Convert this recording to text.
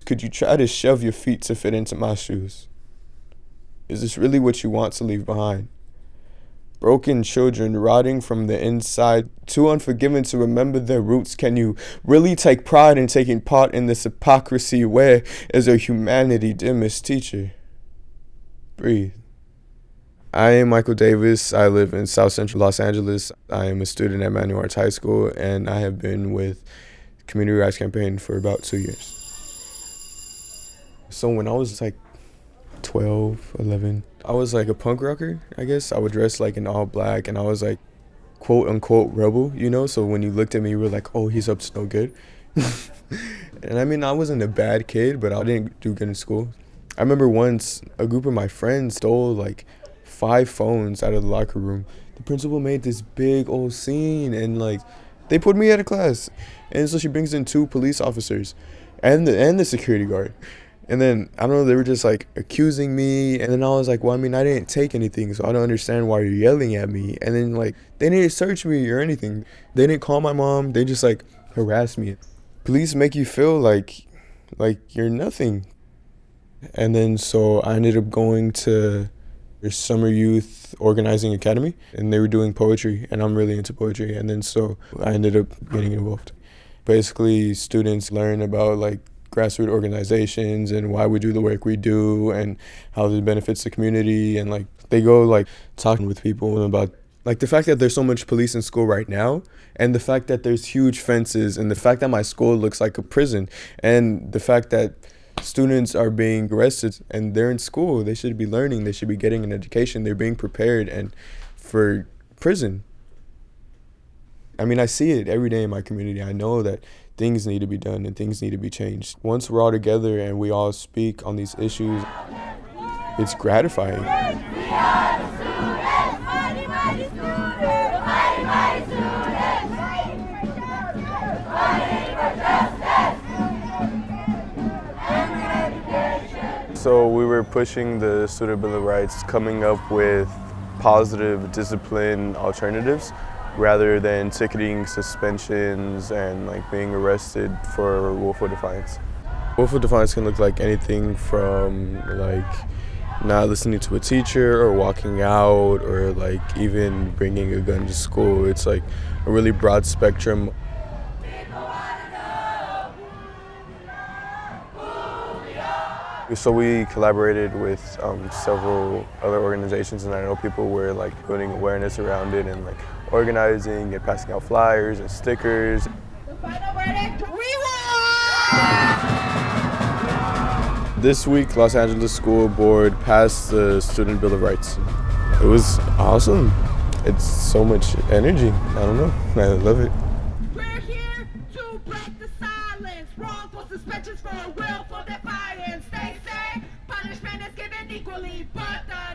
Could you try to shove your feet to fit into my shoes? Is this really what you want to leave behind? Broken children rotting from the inside, too unforgiving to remember their roots. Can you really take pride in taking part in this hypocrisy? Where is our humanity, dear Miss Teacher? Breathe. I am Michael Davis. I live in South Central Los Angeles. I am a student at Manual Arts High School, and I have been with Community Rights Campaign for about 2 years. So when I was like 12, 11, I was like a punk rocker, I guess. I would dress like in all black, and I was like quote unquote rebel, you know? So when you looked at me, you were like, oh, he's up to no good. And I mean, I wasn't a bad kid, but I didn't do good in school. I remember once a group of my friends stole like 5 phones out of the locker room. The principal made this big old scene, and like they put me out of class. And so she brings in 2 police officers and the security guard. And then, I don't know, they were just like accusing me. And then I was like, well, I mean, I didn't take anything, so I don't understand why you're yelling at me. And then like, they didn't search me or anything. They didn't call my mom. They just like harassed me. Police make you feel like you're nothing. And then so I ended up going to their summer youth organizing academy, and they were doing poetry, and I'm really into poetry. And then so I ended up getting involved. Basically, students learn about like grassroots organizations and why we do the work we do and how it benefits the community. And like they go like talking with people about like the fact that there's so much police in school right now, and the fact that there's huge fences, and the fact that my school looks like a prison, and the fact that students are being arrested and they're in school. They should be learning, they should be getting an education, they're being prepared and for prison. I mean, I see it every day in my community. I know that things need to be done and things need to be changed. Once we're all together and we all speak on these issues, it's gratifying. So we were pushing the Student Bill of Rights, coming up with positive discipline alternatives rather than ticketing, suspensions, and like being arrested for willful defiance. Willful defiance can look like anything from like not listening to a teacher or walking out or like even bringing a gun to school. It's like a really broad spectrum. So we collaborated with several other organizations, and I know people were like putting awareness around it and like organizing and passing out flyers and stickers. The final verdict, we won! This week, Los Angeles School Board passed the Student Bill of Rights. It was awesome. It's so much energy. I don't know. I love it. We're here to break the silence. Wrongful suspensions for willful defiance. They say punishment is given equally, but the